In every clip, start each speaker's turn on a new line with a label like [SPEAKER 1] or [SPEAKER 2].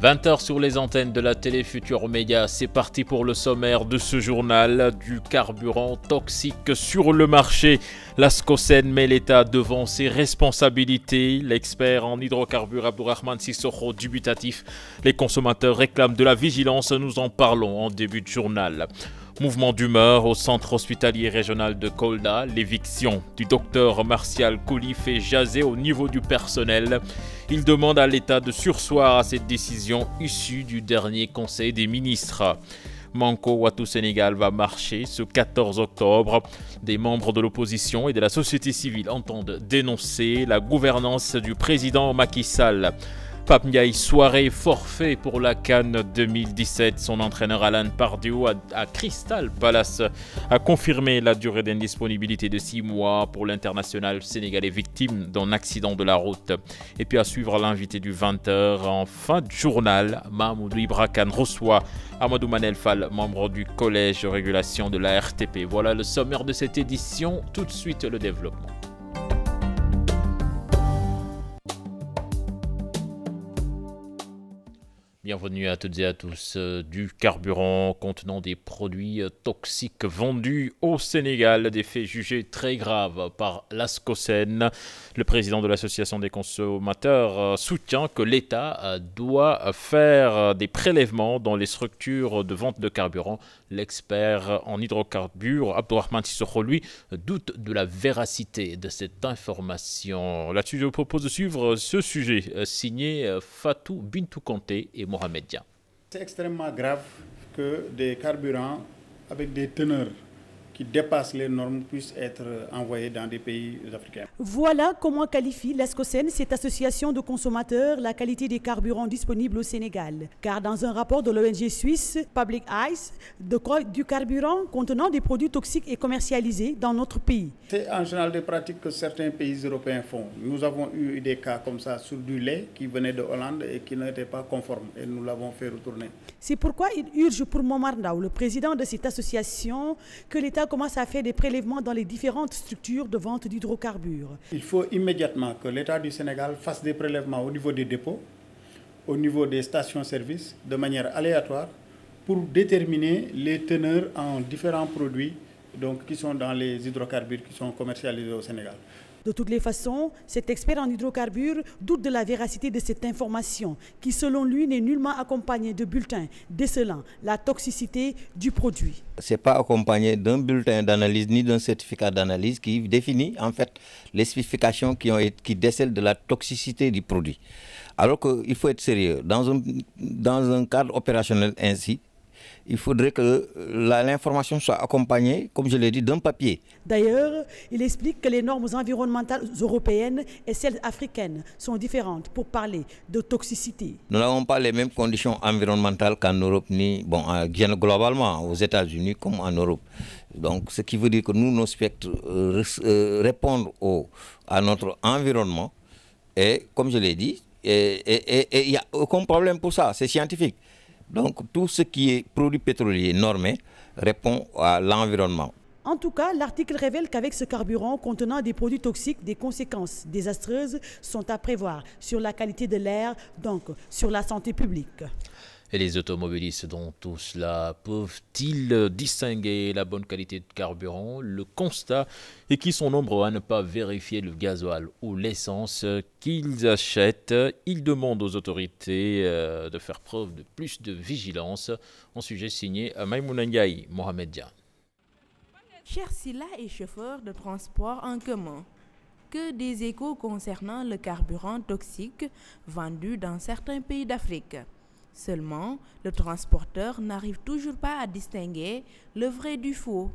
[SPEAKER 1] 20h sur les antennes de la télé Futur Média, c'est parti pour le sommaire de ce journal. Du carburant toxique sur le marché. La SCOSEN met l'État devant ses responsabilités. L'expert en hydrocarbures Abdourahmane Sissoko dubitatif. Les consommateurs réclament de la vigilance, nous en parlons en début de journal. Mouvement d'humeur au centre hospitalier régional de Kolda. L'éviction du docteur Martial Kouli fait jaser au niveau du personnel. Il demande à l'État de surseoir à cette décision issue du dernier Conseil des ministres. Manko Wattu Sénégal va marcher ce 14 octobre. Des membres de l'opposition et de la société civile entendent dénoncer la gouvernance du président Macky Sall. Pape Ndiaye, soirée forfait pour la CAN 2017. Son entraîneur Alan Pardew à Crystal Palace a confirmé la durée d'indisponibilité de 6 mois pour l'international sénégalais victime d'un accident de la route. Et puis à suivre l'invité du 20h en fin de journal, Mahmoudou Ibra Kane reçoit Amadou Manel Fall, membre du collège de régulation de la RTP. Voilà le sommaire de cette édition. Tout de suite le développement. Bienvenue à toutes et à tous. Du carburant contenant des produits toxiques vendus au Sénégal, des faits jugés très graves par la SCOSEN. Le président de l'association des consommateurs soutient que l'État doit faire des prélèvements dans les structures de vente de carburant. L'expert en hydrocarbures Abdourahmane Sissoko, lui, doute de la véracité de cette information. Là-dessus, je vous propose de suivre ce sujet signé Fatou Bintou Kanté et Mohamed Dia.
[SPEAKER 2] C'est extrêmement grave que des carburants avec des teneurs qui dépassent les normes puissent être envoyés dans des pays africains.
[SPEAKER 3] Voilà comment qualifie la SCOSEN, cette association de consommateurs, la qualité des carburants disponibles au Sénégal. Car dans un rapport de l'ONG suisse Public Eyes, du carburant contenant des produits toxiques est commercialisé dans notre pays. C'est
[SPEAKER 2] en général des pratiques que certains pays européens font. Nous avons eu des cas comme ça sur du lait qui venait de Hollande et qui n'était pas conforme et nous l'avons fait retourner.
[SPEAKER 3] C'est pourquoi il urge pour Momar Ndao, le président de cette association, que l'État commence à faire des prélèvements dans les différentes structures de vente d'hydrocarbures.
[SPEAKER 2] Il faut immédiatement que l'État du Sénégal fasse des prélèvements au niveau des dépôts, au niveau des stations-service, de manière aléatoire, pour déterminer les teneurs en différents produits donc, qui sont dans les hydrocarbures qui sont commercialisés au Sénégal.
[SPEAKER 3] De toutes les façons, cet expert en hydrocarbures doute de la véracité de cette information, qui selon lui n'est nullement accompagnée de bulletins décelant la toxicité du produit.
[SPEAKER 4] Ce n'est pas accompagné d'un bulletin d'analyse ni d'un certificat d'analyse qui définit en fait les spécifications qui décèlent de la toxicité du produit. Alors qu'il faut être sérieux. Dans un cadre opérationnel ainsi, il faudrait que l'information soit accompagnée, comme je l'ai dit, d'un papier.
[SPEAKER 3] D'ailleurs, il explique que les normes environnementales européennes et celles africaines sont différentes pour parler de toxicité.
[SPEAKER 4] Nous n'avons pas les mêmes conditions environnementales qu'en Europe, ni globalement aux États-Unis comme en Europe. Donc, ce qui veut dire que nous, nos spectres répondent à notre environnement. Et comme je l'ai dit, il n'y a aucun problème pour ça, c'est scientifique. Donc tout ce qui est produit pétrolier normé répond à l'environnement.
[SPEAKER 3] En tout cas, l'article révèle qu'avec ce carburant contenant des produits toxiques, des conséquences désastreuses sont à prévoir sur la qualité de l'air, donc sur la santé publique.
[SPEAKER 1] Et les automobilistes dans tout cela peuvent-ils distinguer la bonne qualité de carburant? Le constat est qu'ils sont nombreux à ne pas vérifier le gasoil ou l'essence qu'ils achètent. Ils demandent aux autorités de faire preuve de plus de vigilance. Un sujet signé Maïmouna Ndiaye, Mohamed Dia.
[SPEAKER 5] Cher Silla est chauffeur de transport en commun. Que des échos concernant le carburant toxique vendu dans certains pays d'Afrique. Seulement, le transporteur n'arrive toujours pas à distinguer le vrai du faux.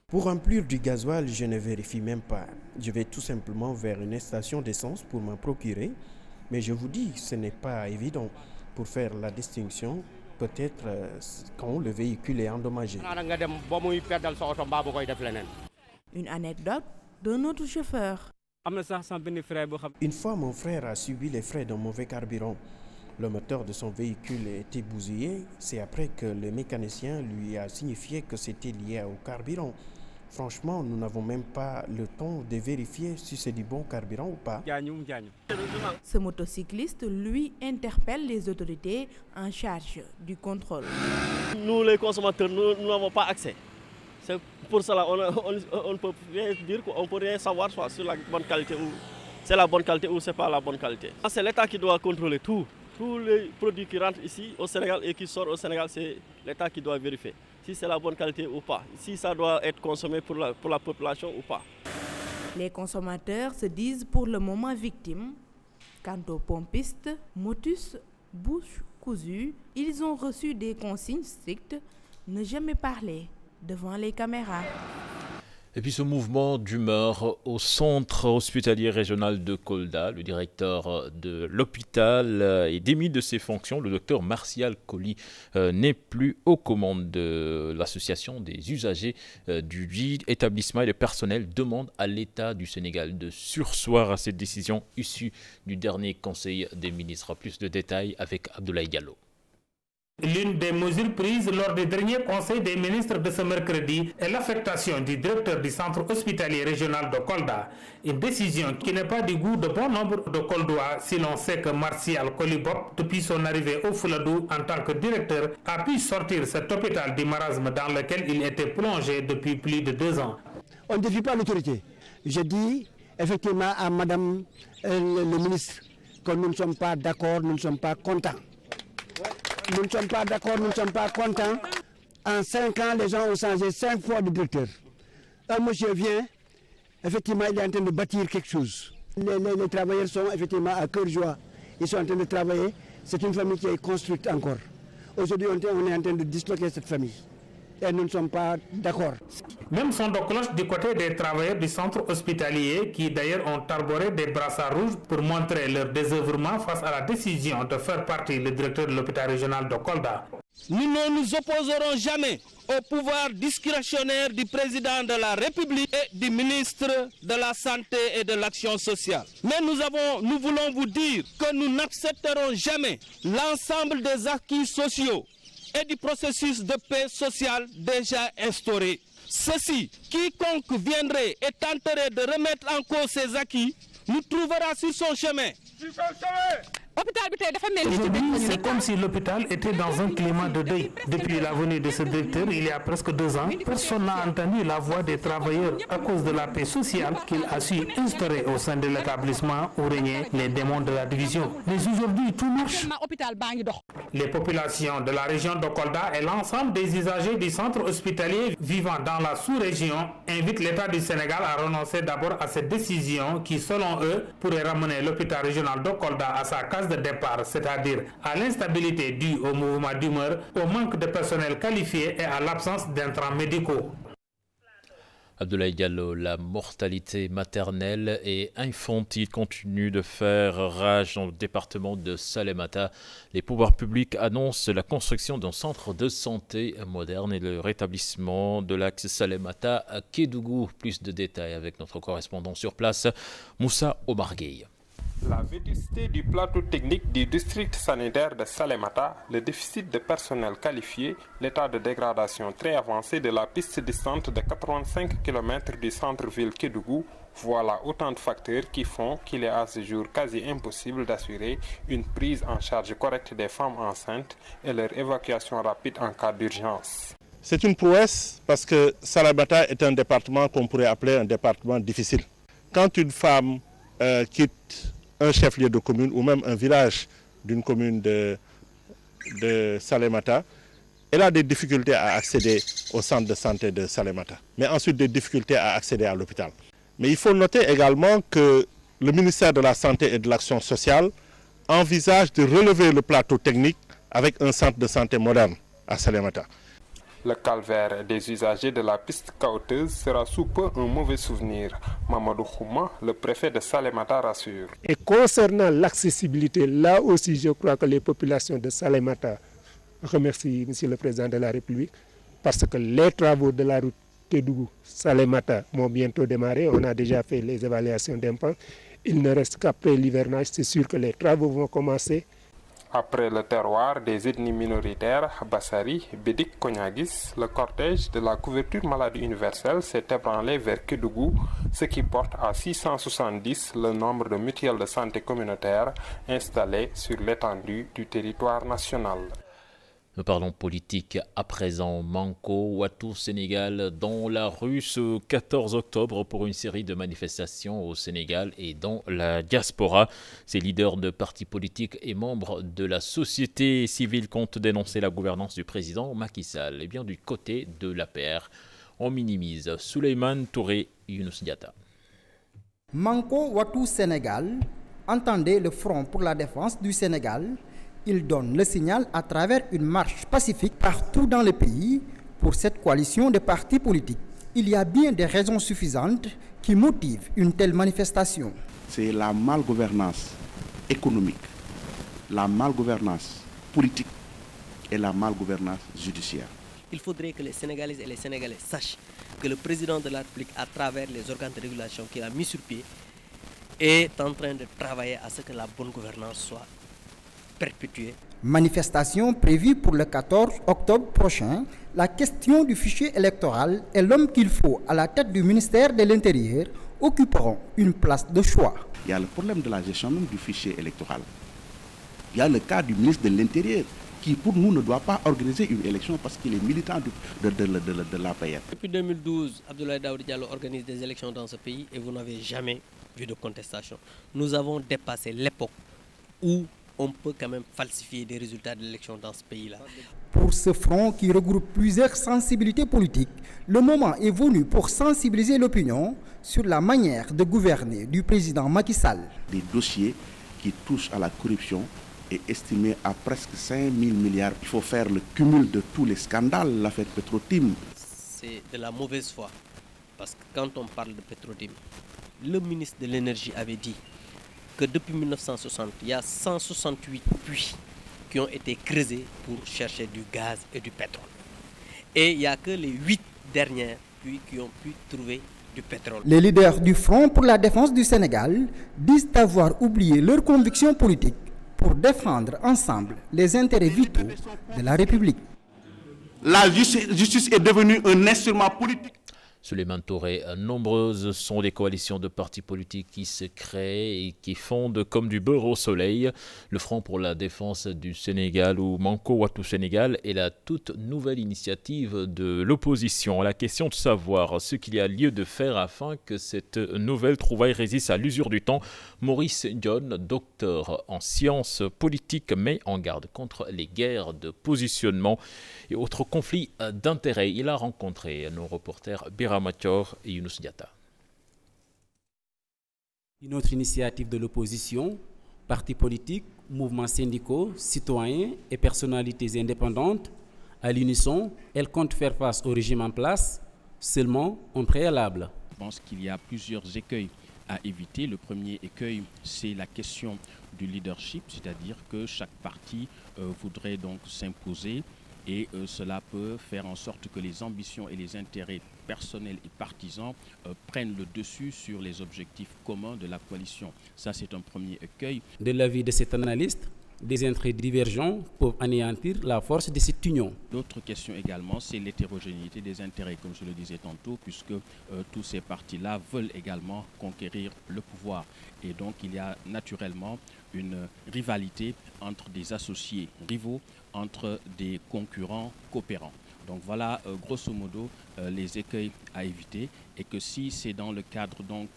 [SPEAKER 6] Pour remplir du gasoil, je ne vérifie même pas. Je vais tout simplement vers une station d'essence pour m'en procurer. Mais je vous dis, ce n'est pas évident pour faire la distinction, peut-être quand le véhicule est endommagé.
[SPEAKER 5] Une anecdote d'un autre chauffeur.
[SPEAKER 6] Une fois, mon frère a subi les frais d'un mauvais carburant. Le moteur de son véhicule était bousillé. C'est après que le mécanicien lui a signifié que c'était lié au carburant. Franchement, nous n'avons même pas le temps de vérifier si c'est du bon carburant ou pas.
[SPEAKER 5] Ce motocycliste, lui, interpelle les autorités en charge du contrôle.
[SPEAKER 7] Nous, les consommateurs, nous n'avons pas accès. C'est pour cela on ne peut rien dire, on ne peut rien savoir soit sur la bonne qualité ou c'est la bonne qualité ou c'est pas la bonne qualité. C'est l'État qui doit contrôler tout. Tous les produits qui rentrent ici au Sénégal et qui sortent au Sénégal, c'est l'État qui doit vérifier si c'est la bonne qualité ou pas, si ça doit être consommé pour la population ou pas.
[SPEAKER 5] Les consommateurs se disent pour le moment victimes. Quant aux pompistes, motus, bouche cousue, ils ont reçu des consignes strictes, ne jamais parler devant les caméras.
[SPEAKER 1] Et puis ce mouvement d'humeur au centre hospitalier régional de Kolda, le directeur de l'hôpital est démis de ses fonctions. Le docteur Martial Colli n'est plus aux commandes de l'association des usagers du dit établissement et le personnel demande à l'État du Sénégal de surseoir à cette décision issue du dernier Conseil des ministres. Plus de détails avec Abdoulaye Diallo.
[SPEAKER 8] L'une des mesures prises lors du dernier Conseil des ministres de ce mercredi est l'affectation du directeur du centre hospitalier régional de Kolda. Une décision qui n'est pas du goût de bon nombre de Koldois si l'on sait que Martial Colli, depuis son arrivée au Fouladou en tant que directeur, a pu sortir cet hôpital du marasme dans lequel il était plongé depuis plus de 2 ans.
[SPEAKER 9] On ne défie pas l'autorité. Je dis effectivement à Madame le ministre que nous ne sommes pas d'accord, nous ne sommes pas contents. Nous ne sommes pas d'accord, nous ne sommes pas contents. En 5 ans, les gens ont changé 5 fois de directeur. Un monsieur vient, effectivement, il est en train de bâtir quelque chose. Les travailleurs sont effectivement à cœur joie. Ils sont en train de travailler. C'est une famille qui est construite encore. Aujourd'hui, on est en train de disloquer cette famille. Et nous ne sommes pas d'accord.
[SPEAKER 8] Même son de cloche du côté des travailleurs du centre hospitalier qui d'ailleurs ont arboré des brassards rouges pour montrer leur désœuvrement face à la décision de faire partie le directeur de l'hôpital régional de Kolda.
[SPEAKER 10] Nous ne nous opposerons jamais au pouvoir discrétionnaire du président de la République et du ministre de la Santé et de l'Action sociale. Mais nous voulons vous dire que nous n'accepterons jamais l'ensemble des acquis sociaux et du processus de paix sociale déjà instauré. Ceci, quiconque viendrait et tenterait de remettre en cause ces acquis, nous trouvera sur son chemin.
[SPEAKER 8] Aujourd'hui, c'est comme si l'hôpital était dans un climat de deuil. Depuis la venue de ce directeur, il y a presque 2 ans, personne n'a entendu la voix des travailleurs à cause de la paix sociale qu'il a su instaurer au sein de l'établissement où régnaient les démons de la division. Mais aujourd'hui, tout marche. Les populations de la région de Kolda et l'ensemble des usagers du centre hospitalier vivant dans la sous-région invitent l'État du Sénégal à renoncer d'abord à cette décision qui, selon eux, pourrait ramener l'hôpital régional de Kolda à sa case de départ, c'est-à-dire à l'instabilité due au mouvement d'humeur, au manque de personnel qualifié et à l'absence d'intrants médicaux.
[SPEAKER 1] Abdoulaye Diallo, la mortalité maternelle et infantile continue de faire rage dans le département de Salémata. Les pouvoirs publics annoncent la construction d'un centre de santé moderne et le rétablissement de l'axe Salémata à Kédougou. Plus de détails avec notre correspondant sur place, Moussa Omargueye.
[SPEAKER 11] La vétusté du plateau technique du district sanitaire de Salémata, le déficit de personnel qualifié, l'état de dégradation très avancé de la piste distante de 85 km du centre-ville Kédougou, voilà autant de facteurs qui font qu'il est à ce jour quasi impossible d'assurer une prise en charge correcte des femmes enceintes et leur évacuation rapide en cas d'urgence.
[SPEAKER 12] C'est une prouesse parce que Salémata est un département qu'on pourrait appeler un département difficile. Quand une femme quitte un chef-lieu de commune ou même un village d'une commune de Salémata, elle a des difficultés à accéder au centre de santé de Salémata, mais ensuite des difficultés à accéder à l'hôpital. Mais il faut noter également que le ministère de la Santé et de l'Action sociale envisage de relever le plateau technique avec un centre de santé moderne à Salémata.
[SPEAKER 11] Le calvaire des usagers de la piste caoteuse sera sous peu un mauvais souvenir. Mamadou Khouma, le préfet de Salémata, rassure.
[SPEAKER 13] Et concernant l'accessibilité, là aussi je crois que les populations de Salémata remercient M. le Président de la République parce que les travaux de la route Kédougou-Salémata vont bientôt démarrer. On a déjà fait les évaluations d'impact. Il ne reste qu'après l'hivernage, c'est sûr que les travaux vont commencer.
[SPEAKER 11] Après le terroir des ethnies minoritaires, Bassari, Bédik, Konyagis, le cortège de la couverture maladie universelle s'est ébranlé vers Kédougou, ce qui porte à 670 le nombre de mutuelles de santé communautaires installées sur l'étendue du territoire national.
[SPEAKER 1] Nous parlons politique à présent. Manko Watou Sénégal dans la rue ce 14 octobre pour une série de manifestations au Sénégal et dans la diaspora. Ces leaders de partis politiques et membres de la société civile comptent dénoncer la gouvernance du président Macky Sall. Et bien du côté de l'APR, on minimise Souleymane Touré Younous Diatta.
[SPEAKER 14] Manko Watou Sénégal, entendez le Front pour la défense du Sénégal. Il donne le signal à travers une marche pacifique partout dans le pays pour cette coalition de partis politiques. Il y a bien des raisons suffisantes qui motivent une telle manifestation.
[SPEAKER 15] C'est la malgouvernance économique, la malgouvernance politique et la malgouvernance judiciaire.
[SPEAKER 16] Il faudrait que les Sénégalaises et les Sénégalais sachent que le président de la République, à travers les organes de régulation qu'il a mis sur pied, est en train de travailler à ce que la bonne gouvernance soit perpétuée.
[SPEAKER 14] Manifestation prévue pour le 14 octobre prochain. La question du fichier électoral et l'homme qu'il faut à la tête du ministère de l'Intérieur occuperont une place de choix.
[SPEAKER 15] Il y a le problème de la gestion même du fichier électoral. Il y a le cas du ministre de l'Intérieur qui, pour nous, ne doit pas organiser une élection parce qu'il est militant de l'APR.
[SPEAKER 16] Depuis 2012, Abdoulaye Daouda Diallo organise des élections dans ce pays et vous n'avez jamais vu de contestation. Nous avons dépassé l'époque où on peut quand même falsifier des résultats de l'élection dans ce pays-là.
[SPEAKER 14] Pour ce front qui regroupe plusieurs sensibilités politiques, le moment est venu pour sensibiliser l'opinion sur la manière de gouverner du président Macky Sall.
[SPEAKER 15] Des dossiers qui touchent à la corruption est estimé à presque 5 000 milliards. Il faut faire le cumul de tous les scandales, l'affaire Petrotim.
[SPEAKER 16] C'est de la mauvaise foi, parce que quand on parle de Petrotim, le ministre de l'énergie avait dit que depuis 1960, il y a 168 puits qui ont été creusés pour chercher du gaz et du pétrole. Et il n'y a que les 8 derniers puits qui ont pu trouver du pétrole.
[SPEAKER 14] Les leaders du Front pour la défense du Sénégal disent avoir oublié leurs convictions politiques pour défendre ensemble les intérêts vitaux de la République.
[SPEAKER 15] La justice est devenue un instrument politique.
[SPEAKER 1] Souleymane Touré, nombreuses sont les coalitions de partis politiques qui se créent et qui fondent comme du beurre au soleil. Le Front pour la défense du Sénégal ou Manko Watou Sénégal est la toute nouvelle initiative de l'opposition. La question de savoir ce qu'il y a lieu de faire afin que cette nouvelle trouvaille résiste à l'usure du temps. Maurice John, docteur en sciences politiques, met en garde contre les guerres de positionnement et autres conflits d'intérêts. Il a rencontré nos reporters Bira Machor et Younous Diatta.
[SPEAKER 17] Une autre initiative de l'opposition, partis politiques, mouvements syndicaux, citoyens et personnalités indépendantes, à l'unisson, elle compte faire face au régime en place, seulement en préalable.
[SPEAKER 18] Je pense qu'il y a plusieurs écueils à éviter. Le premier écueil, c'est la question du leadership, c'est-à-dire que chaque parti voudrait donc s'imposer et cela peut faire en sorte que les ambitions et les intérêts personnels et partisans prennent le dessus sur les objectifs communs de la coalition. Ça, c'est un premier écueil.
[SPEAKER 17] De l'avis de cet analyste, des intérêts divergents peuvent anéantir la force de cette union.
[SPEAKER 18] L'autre question également, c'est l'hétérogénéité des intérêts, comme je le disais tantôt, puisque tous ces partis-là veulent également conquérir le pouvoir. Et donc, il y a naturellement une rivalité entre des associés rivaux, entre des concurrents coopérants. Donc voilà, grosso modo, les écueils à éviter, et que si c'est dans le cadre donc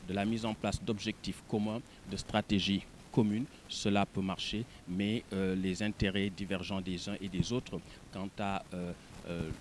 [SPEAKER 18] de la mise en place d'objectifs communs, de stratégies communes, cela peut marcher, mais les intérêts divergents des uns et des autres quant à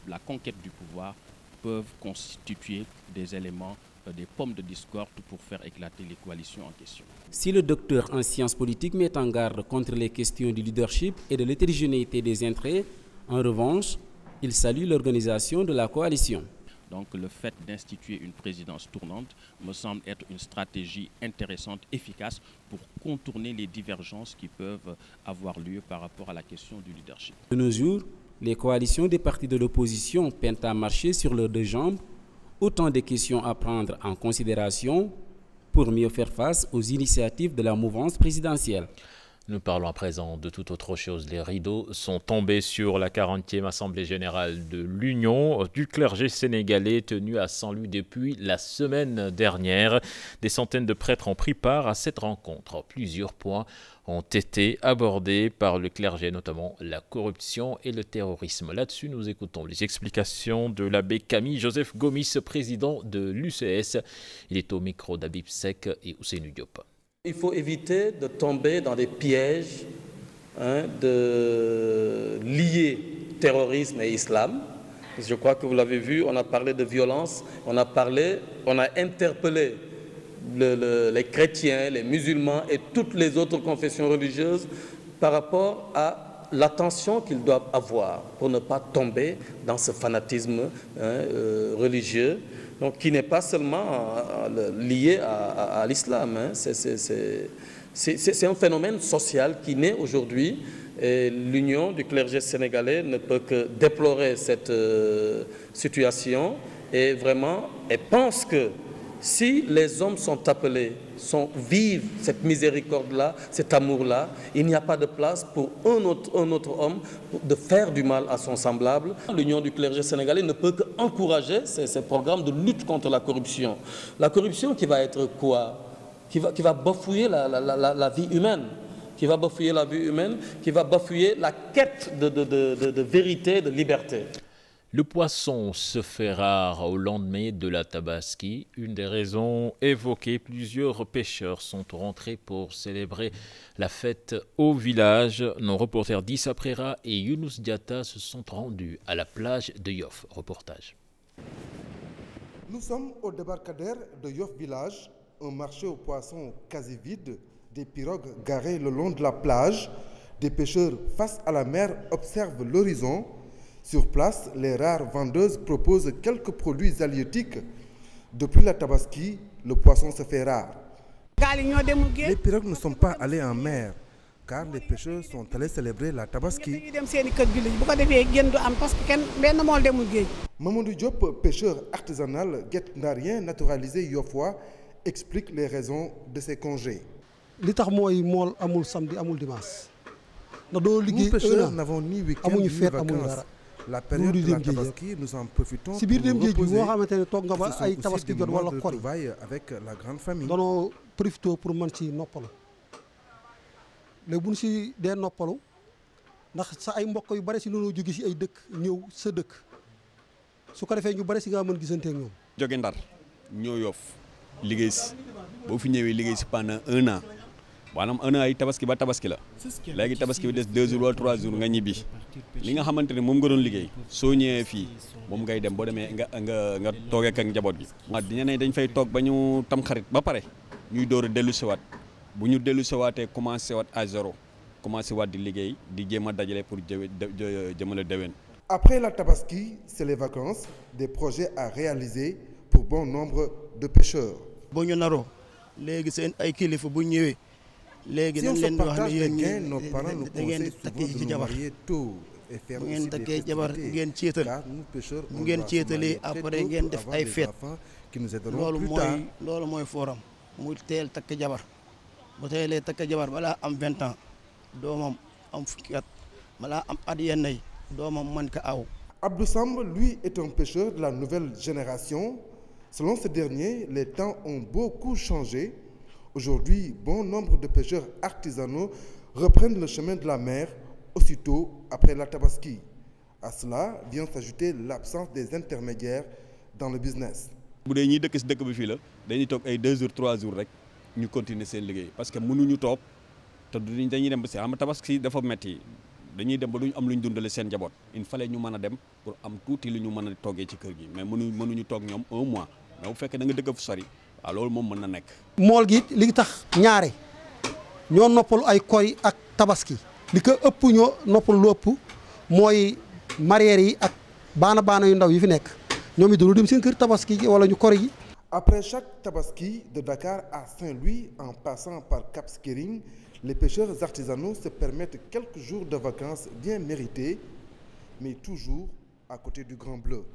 [SPEAKER 18] la conquête du pouvoir peuvent constituer des éléments, des pommes de discorde pour faire éclater les coalitions en question.
[SPEAKER 17] Si le docteur en sciences politiques met en garde contre les questions du leadership et de l'hétérogénéité des intérêts, en revanche, il salue l'organisation de la coalition.
[SPEAKER 18] Donc le fait d'instituer une présidence tournante me semble être une stratégie intéressante, efficace pour contourner les divergences qui peuvent avoir lieu par rapport à la question du leadership.
[SPEAKER 17] De nos jours, les coalitions des partis de l'opposition peinent à marcher sur leurs deux jambes. Autant de questions à prendre en considération pour mieux faire face aux initiatives de la mouvance présidentielle.
[SPEAKER 1] Nous parlons à présent de toute autre chose. Les rideaux sont tombés sur la 40e Assemblée générale de l'Union du clergé sénégalais tenue à Saint-Louis depuis la semaine dernière. Des centaines de prêtres ont pris part à cette rencontre. Plusieurs points ont été abordés par le clergé, notamment la corruption et le terrorisme. Là-dessus, nous écoutons les explications de l'abbé Camille Joseph Gomis, président de l'UCS. Il est au micro d'Habib Sek et Ousseynou Diop.
[SPEAKER 19] Il faut éviter de tomber dans des pièges de lier terrorisme et islam. Je crois que vous l'avez vu, on a parlé de violence, on a interpellé les chrétiens, les musulmans et toutes les autres confessions religieuses par rapport à l'attention qu'ils doivent avoir pour ne pas tomber dans ce fanatisme religieux. Donc, qui n'est pas seulement lié à l'islam. C'est un phénomène social qui naît aujourd'hui et l'Union du clergé sénégalais ne peut que déplorer cette situation et pense que si les hommes sont appelés, vivent cette miséricorde-là, cet amour-là, il n'y a pas de place pour un autre homme de faire du mal à son semblable. L'Union du clergé sénégalais ne peut qu'encourager ces programmes de lutte contre la corruption. La corruption qui va être quoi? Qui va bafouer la vie humaine, qui va bafouer la vie humaine, qui va bafouer la quête de vérité, de liberté.
[SPEAKER 1] Le poisson se fait rare au lendemain de la Tabaski. Une des raisons évoquées, plusieurs pêcheurs sont rentrés pour célébrer la fête au village. Nos reporters Dissa Prera et Younous Diatta se sont rendus à la plage de Yoff. Reportage.
[SPEAKER 20] Nous sommes au débarcadère de Yoff Village, un marché aux poissons quasi vide, des pirogues garées le long de la plage. Des pêcheurs face à la mer observent l'horizon. Sur place, les rares vendeuses proposent quelques produits halieutiques. Depuis la Tabaski, le poisson se fait rare. Les pirogues ne sont pas allées en mer, car les pêcheurs sont allés célébrer la Tabaski. Mamadou Diop, pêcheur artisanal guet-ndarien naturalisé yoffois, explique les raisons de ces congés.
[SPEAKER 21] Nous
[SPEAKER 20] pêcheurs n'avons ni week-end ni vacances. La période de la Tabaski, nous en profitons pour nous reposer. Ce sont aussi des moments de retrouvailles avec la grande famille.
[SPEAKER 22] Jóge Ndar ñoo Yoff liggéey si boo fi ñëwee liggéey si pendant 1 an maanaam 1 an ay tabaski ba tabaski la léegi tabaski bi des 2 jours wala 3 jours nga ñibbi li nga xamante ne moom nga doon liggéey soo ñëwee fii moom ngay dem boo demee nga toogee ak njaboot gi. dina ne dañ fay toog ba ñu tam xarit ba pare ñuy door a dellu siwaat bu ñu dellu siwaatee commencé waat à zéro commencé waat di liggéey di jéem a dajale pour jëmale déwén.
[SPEAKER 20] Après la Tabaski, c'est les vacances, des projets à réaliser pour bon nombre de pêcheurs.
[SPEAKER 21] Si on se partage les gains, nos parents nous conseillent souvent de nous marier tôt et faire aussi des festivités, car nous pêcheurs, on doit se marier très tôt pour avoir des enfants qui nous aideront plus tard. Abdou Samb, lui, est un pêcheur de la nouvelle génération. Selon ce dernier, les temps ont beaucoup changé. Aujourd'hui, bon nombre de pêcheurs artisanaux reprennent le chemin de la mer aussitôt après la Tabaski. À cela vient s'ajouter l'absence des intermédiaires dans le business.
[SPEAKER 22] Bu dee ñi dëkk ci dëkk bi fii la dañuy toog ay 2 jours 3 jours rek ñu continuer seen liggéey parce que mënuñu toog te dañuy dem ba si xam Tabaski dafa metti dañuy dem ba duñ am luñ dundale seen njaboot il fallait ñu mën a dem pour am tuuti lu ñu mën a toggee ci kër gi mais mënuñu toog ñoom 1 mois mais bu fekkee da nga dëkk fu sori waaw loolu moom mën na nekk.
[SPEAKER 21] mool gi li tax ñaare ñoo noppalu ay koy ak tabaski li ko ëpp ñoo noppalu lu ëpp mooy mareyeur yi ak baana yu ndaw yi fi nekk ñoom it dañoo dem seen kër tabaski gi wala ñu kori gi.
[SPEAKER 20] Après chaque Tabaski, de Dakar à Saint-Louis, en passant par Cap Skirring, les pêcheurs artisanaux se permettent quelques jours de vacances bien mérités, mais toujours à côté du Grand Bleu.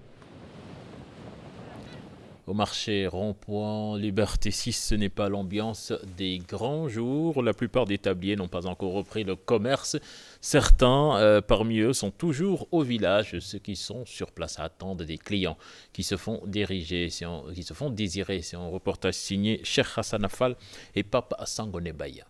[SPEAKER 1] Au marché Rond-Point Liberté 6, ce n'est pas l'ambiance des grands jours. La plupart des tabliers n'ont pas encore repris le commerce. Certains parmi eux sont toujours au village. Ceux qui sont sur place attendent des clients qui se font désirer. C'est un reportage signé Cheikh Hassan Afal et Pape Sangone Baya.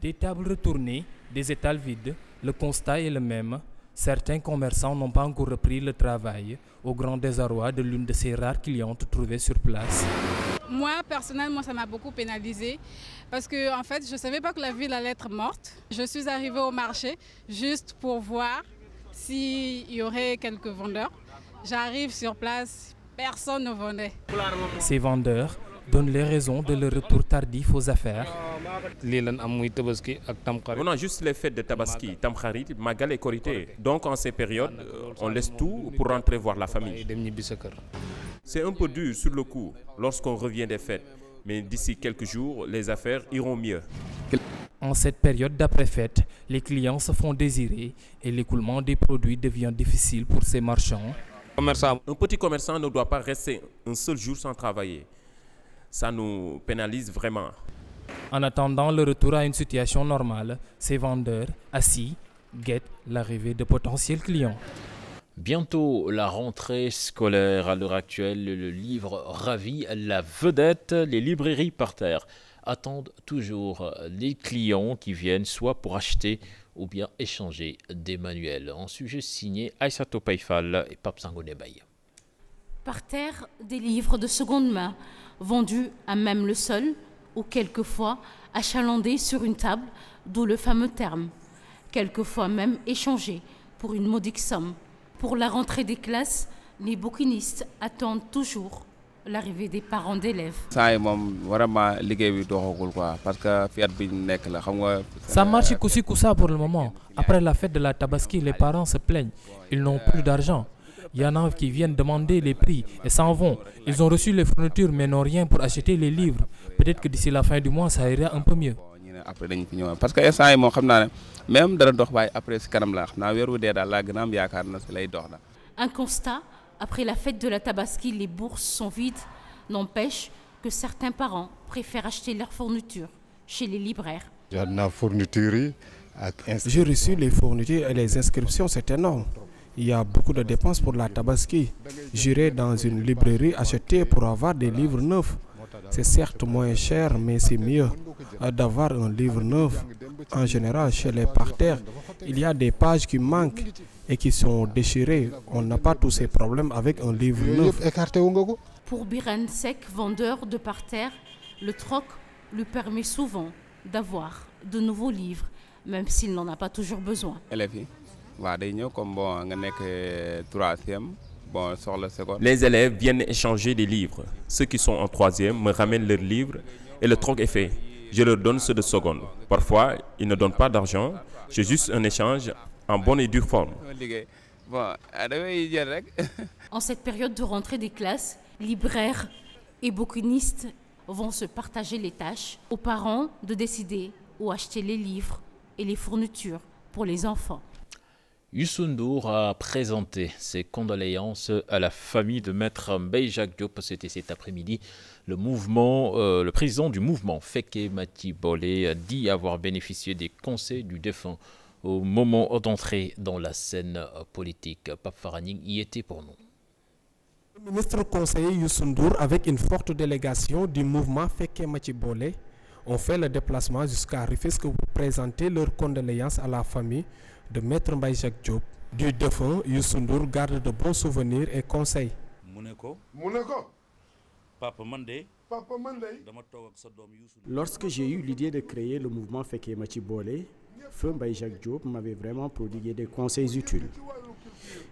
[SPEAKER 2] Des tables retournées, des étals vides, le constat est le même. Certains commerçants n'ont pas encore repris le travail, au grand désarroi de l'une de ces rares clientes trouvées sur place.
[SPEAKER 4] Moi, personnellement, ça m'a beaucoup pénalisée parce que en fait, je ne savais pas que la ville allait être morte. Je suis arrivée au marché juste pour voir s'il y aurait quelques vendeurs. J'arrive sur place, personne ne vendait.
[SPEAKER 2] Ces vendeurs donnent les raisons de leur retour tardif aux affaires.
[SPEAKER 23] On a juste les fêtes de Tabaski, Tamkharit, Magal et Korité. Donc en ces périodes, on laisse tout pour rentrer voir la famille. C'est un peu dur sur le coup lorsqu'on revient des fêtes. Mais d'ici quelques jours, les affaires iront mieux.
[SPEAKER 2] En cette période d'après-fête, les clients se font désirer et l'écoulement des produits devient difficile pour ces marchands.
[SPEAKER 23] Un petit commerçant ne doit pas rester un seul jour sans travailler. Ça nous pénalise vraiment.
[SPEAKER 2] En attendant le retour à une situation normale, ces vendeurs, assis, guettent l'arrivée de potentiels clients.
[SPEAKER 1] Bientôt la rentrée scolaire. À l'heure actuelle, le livre ravit la vedette. Les librairies par terre attendent toujours les clients qui viennent soit pour acheter ou bien échanger des manuels. Un sujet signé Aïssato Paifal et Pape Sangone Baye.
[SPEAKER 24] Par terre, des livres de seconde main, vendus à même le sol ou quelquefois achalandés sur une table, d'où le fameux terme. Quelquefois même échangés pour une modique somme. Pour la rentrée des classes, les bouquinistes attendent toujours l'arrivée des parents d'élèves.
[SPEAKER 25] Ça
[SPEAKER 2] marche coussi-coussa pour le moment. Après la fête de la Tabaski, les parents se plaignent. Ils n'ont plus d'argent. Il y en a qui viennent demander les prix et s'en vont. Ils ont reçu les fournitures mais n'ont rien pour acheter les livres. Peut-être que d'ici la fin du mois, ça ira un peu mieux.
[SPEAKER 25] Parce que même
[SPEAKER 24] un constat, après la fête de la Tabaski, les bourses sont vides, n'empêche que certains parents préfèrent acheter leurs fournitures chez les libraires.
[SPEAKER 26] J'ai reçu les fournitures et les inscriptions, c'est énorme. Il y a beaucoup de dépenses pour la Tabaski. J'irai dans une librairie acheter pour avoir des livres neufs. C'est certes moins cher, mais c'est mieux d'avoir un livre neuf. En général, chez les parterres, il y a des pages qui manquent et qui sont déchirées. On n'a pas tous ces problèmes avec un livre neuf.
[SPEAKER 24] Pour Biran Sek, vendeur de parterre, le troc lui permet souvent d'avoir de nouveaux livres, même s'il n'en a pas toujours besoin.
[SPEAKER 23] Les élèves viennent échanger des livres. Ceux qui sont en troisième me ramènent leurs livres et le troc est fait. Je leur donne ceux de seconde. Parfois, ils ne donnent pas d'argent. J'ai juste un échange en bonne et due forme.
[SPEAKER 24] En cette période de rentrée des classes, libraires et bouquinistes vont se partager les tâches aux parents de décider où acheter les livres et les fournitures pour les enfants.
[SPEAKER 1] Youssou N'Dour a présenté ses condoléances à la famille de Maître Mbaye Jacques Diop. C'était cet après-midi. Le président du mouvement, Feke Mati Bolé, a dit avoir bénéficié des conseils du défunt au moment d'entrer dans la scène politique. Pape Faraning y était pour nous.
[SPEAKER 26] Le ministre conseiller Youssou N'Dour, avec une forte délégation du mouvement Feke Mati Bolé, ont fait le déplacement jusqu'à Rufisque pour présenter leurs condoléances à la famille de Maître Mbaye Jacques Diop. Du défunt, Youssou N'Dour garde de bons souvenirs et conseils.
[SPEAKER 27] Lorsque j'ai eu l'idée de créer le mouvement Feke Mati Bolé, Feu Mbaye Jacques Diop m'avait vraiment prodigué des conseils utiles.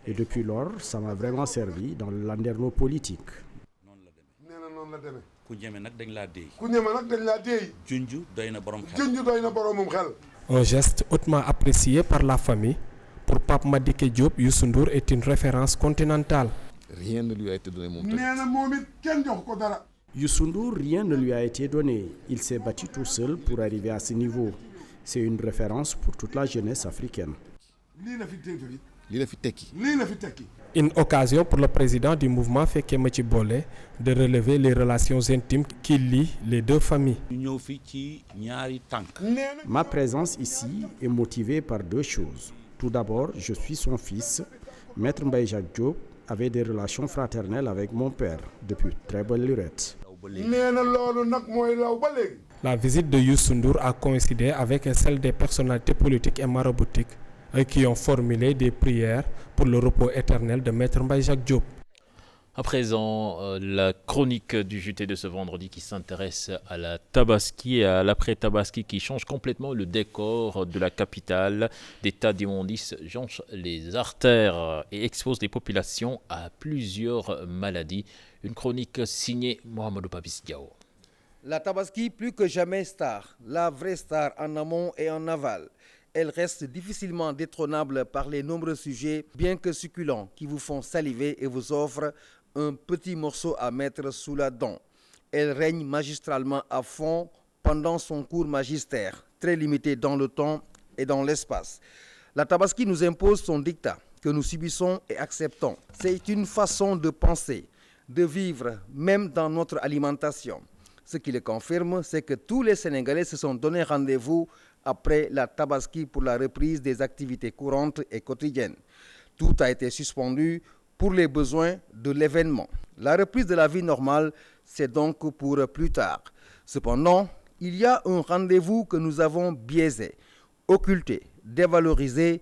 [SPEAKER 27] Et depuis lors, ça m'a vraiment servi dans le landerneau politique.
[SPEAKER 26] Un geste hautement apprécié par la famille. Pour Pape Madické Diop, Youssou N'Dour est une référence continentale.
[SPEAKER 28] Rien ne lui a été donné.
[SPEAKER 27] Youssou N'Dour, rien ne lui a été donné. Il s'est battu tout seul pour arriver à ce niveau. C'est une référence pour toute la jeunesse africaine.
[SPEAKER 26] Une occasion pour le président du mouvement Fekke Mathi Bolé de relever les relations intimes qui lient les deux familles.
[SPEAKER 27] Ma présence ici est motivée par deux choses. Tout d'abord, je suis son fils. Maître Mbaye Jacques Diop avait des relations fraternelles avec mon père depuis très belle lurette.
[SPEAKER 26] La visite de Youssou Ndour a coïncidé avec celle des personnalités politiques et maraboutiques qui ont formulé des prières pour le repos éternel de Maître Mbaye Jacques Diop.
[SPEAKER 1] À présent, la chronique du JT de ce vendredi qui s'intéresse à la Tabaski et à l'après-Tabaski qui change complètement le décor de la capitale. Des tas d'immondices jonchent les artères et exposent les populations à plusieurs maladies. Une chronique signée Mohamedou Papis Diao.
[SPEAKER 3] La Tabaski plus que jamais star, la vraie star en amont et en aval. Elle reste difficilement détrônable par les nombreux sujets, bien que succulents, qui vous font saliver et vous offrent un petit morceau à mettre sous la dent. Elle règne magistralement à fond pendant son court magistère, très limité dans le temps et dans l'espace. La Tabaski nous impose son dictat, que nous subissons et acceptons. C'est une façon de penser, de vivre, même dans notre alimentation. Ce qui le confirme, c'est que tous les Sénégalais se sont donné rendez-vous après la Tabaski pour la reprise des activités courantes et quotidiennes. Tout a été suspendu pour les besoins de l'événement. La reprise de la vie normale, c'est donc pour plus tard. Cependant, il y a un rendez-vous que nous avons biaisé, occulté, dévalorisé,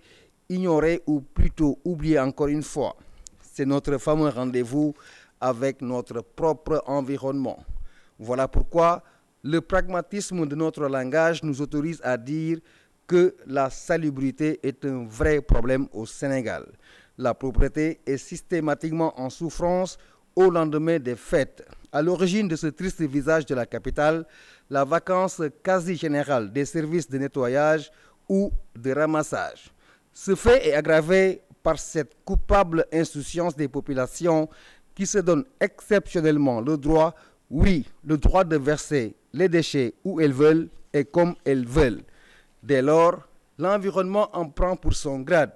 [SPEAKER 3] ignoré ou plutôt oublié encore une fois. C'est notre fameux rendez-vous avec notre propre environnement. Voilà pourquoi le pragmatisme de notre langage nous autorise à dire que la salubrité est un vrai problème au Sénégal. La propreté est systématiquement en souffrance au lendemain des fêtes. À l'origine de ce triste visage de la capitale, la vacance quasi générale des services de nettoyage ou de ramassage. Ce fait est aggravé par cette coupable insouciance des populations qui se donnent exceptionnellement le droit, oui, le droit de verser les déchets où elles veulent et comme elles veulent. Dès lors, l'environnement en prend pour son grade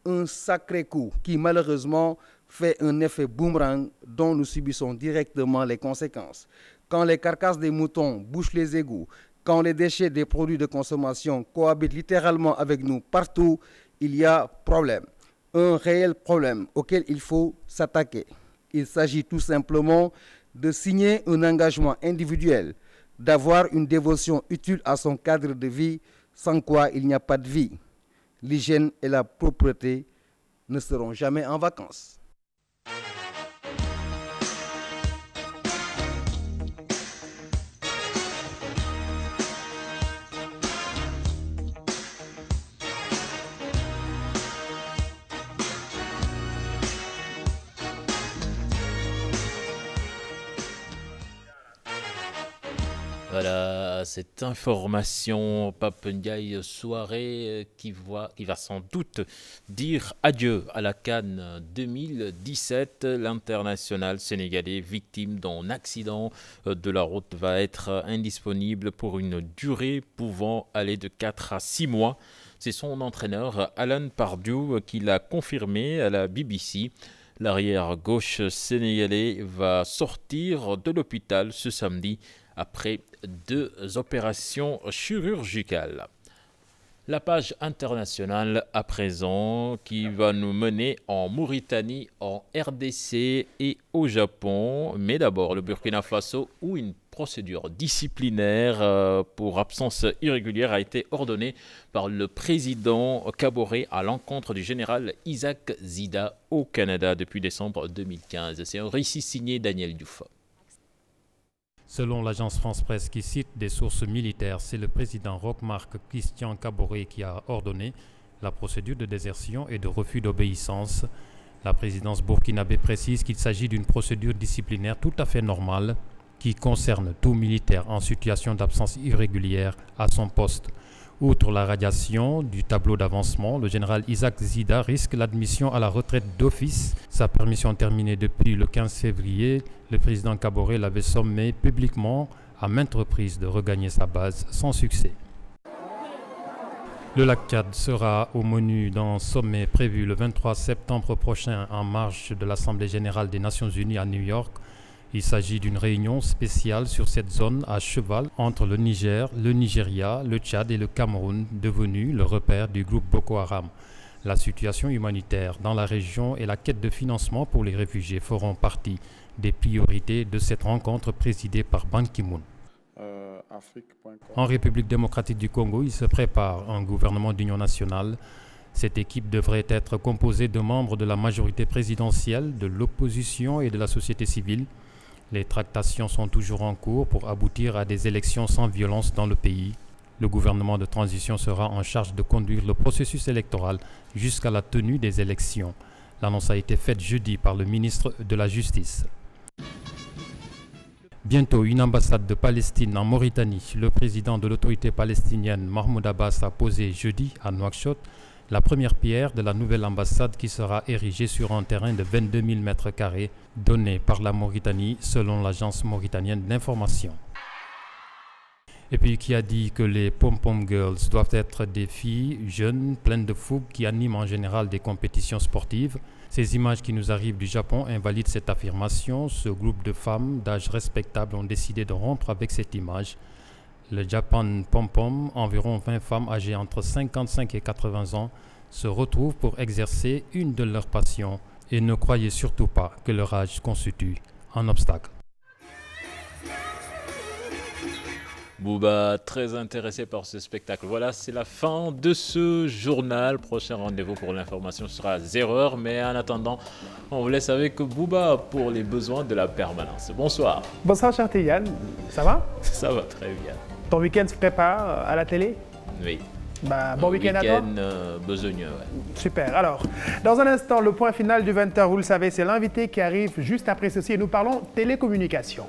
[SPEAKER 3] un sacré coup qui malheureusement fait un effet boomerang dont nous subissons directement les conséquences. Quand les carcasses des moutons bouchent les égouts, quand les déchets des produits de consommation cohabitent littéralement avec nous partout, il y a problème. Un réel problème auquel il faut s'attaquer. Il s'agit tout simplement de signer un engagement individuel, d'avoir une dévotion utile à son cadre de vie, sans quoi il n'y a pas de vie. L'hygiène et la propreté ne seront jamais en vacances.
[SPEAKER 1] Voilà, cette information, Pape Ndiaye, soirée qui va sans doute dire adieu à la CAN 2017. L'international sénégalais victime d'un accident de la route va être indisponible pour une durée pouvant aller de 4 à 6 mois. C'est son entraîneur Alan Pardew qui l'a confirmé à la BBC. L'arrière-gauche sénégalais va sortir de l'hôpital ce samedi après 2 opérations chirurgicales. La page internationale à présent qui va nous mener en Mauritanie, en RDC et au Japon. Mais d'abord le Burkina Faso où une procédure disciplinaire pour absence irrégulière a été ordonnée par le président Kaboré à l'encontre du général Isaac Zida au Canada depuis décembre 2015. C'est un récit signé Daniel Diouf.
[SPEAKER 2] Selon l'agence France-Presse qui cite des sources militaires, c'est le président Roch-Marc Christian Kaboré qui a ordonné la procédure de désertion et de refus d'obéissance. La présidence burkinabé précise qu'il s'agit d'une procédure disciplinaire tout à fait normale qui concerne tout militaire en situation d'absence irrégulière à son poste. Outre la radiation du tableau d'avancement, le général Isaac Zida risque l'admission à la retraite d'office. Sa permission terminée depuis le 15 février, le président Kaboré l'avait sommé publiquement à maintes reprises de regagner sa base sans succès.
[SPEAKER 5] Le lac Tchad sera au menu d'un sommet prévu le 23 septembre prochain en marge de l'Assemblée générale des Nations unies à New York. Il s'agit d'une réunion spéciale sur cette zone à cheval entre le Niger, le Nigeria, le Tchad et le Cameroun, devenu le repère du groupe Boko Haram. La situation humanitaire dans la région et la quête de financement pour les réfugiés feront partie des priorités de cette rencontre présidée par Ban Ki-moon. En République démocratique du Congo, il se prépare un gouvernement d'union nationale. Cette équipe devrait être composée de membres de la majorité présidentielle, de l'opposition et de la société civile. Les tractations sont toujours en cours pour aboutir à des élections sans violence dans le pays. Le gouvernement de transition sera en charge de conduire le processus électoral jusqu'à la tenue des élections. L'annonce a été faite jeudi par le ministre de la Justice. Bientôt, une ambassade de Palestine en Mauritanie. Le président de l'autorité palestinienne, Mahmoud Abbas, a posé jeudi à Nouakchott la première pierre de la nouvelle ambassade qui sera érigée sur un terrain de 22 000 m² donné par la Mauritanie selon l'agence mauritanienne d'information. Et puis qui a dit que les pom-pom girls doivent être des filles jeunes, pleines de fougue qui animent en général des compétitions sportives. Ces images qui nous arrivent du Japon invalident cette affirmation. Ce groupe de femmes d'âge respectable ont décidé de rompre avec cette image. Le Japan Pom-Pom, environ 20 femmes âgées entre 55 et 80 ans, se retrouvent pour exercer une de leurs passions. Et ne croyez surtout pas que leur âge constitue un obstacle.
[SPEAKER 1] Bouba, très intéressé par ce spectacle. Voilà, c'est la fin de ce journal. Prochain rendez-vous pour l'information sera 0h. Mais en attendant, on vous laisse avec Bouba pour les besoins de la permanence. Bonsoir.
[SPEAKER 6] Bonsoir, cher Yann. Ça va?
[SPEAKER 1] Ça va très bien.
[SPEAKER 6] Ton week-end se prépare à la télé?
[SPEAKER 1] Oui.
[SPEAKER 6] Bah, bon week-end à toi?
[SPEAKER 1] Besogneux, ouais.
[SPEAKER 6] Super. Alors, dans un instant, le point final du 20h, vous le savez, c'est l'invité qui arrive juste après ceci et nous parlons télécommunications.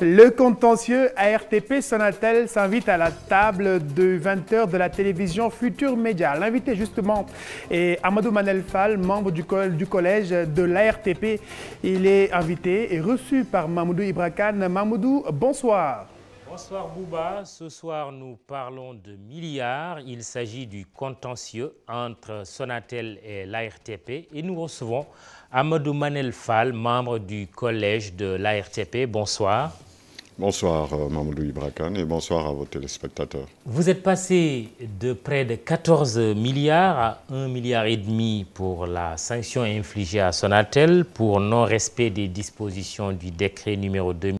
[SPEAKER 6] Le contentieux ARTP Sonatel s'invite à la table de 20h de la télévision Futur Média. L'invité justement est Amadou Manel Fall, membre du collège de l'ARTP. Il est invité et reçu par Mamoudou Ibra Kane. Mamoudou, bonsoir.
[SPEAKER 7] Bonsoir Bouba. Ce soir, nous parlons de milliards. Il s'agit du contentieux entre Sonatel et l'ARTP. Et nous recevons Amadou Manel Fall, membre du collège de l'ARTP. Bonsoir.
[SPEAKER 8] Bonsoir Mamoudou Ibra Kane et bonsoir à vos téléspectateurs.
[SPEAKER 7] Vous êtes passé de près de 14 milliards à 1,5 milliard pour la sanction infligée à Sonatel pour non-respect des dispositions du décret numéro 2000.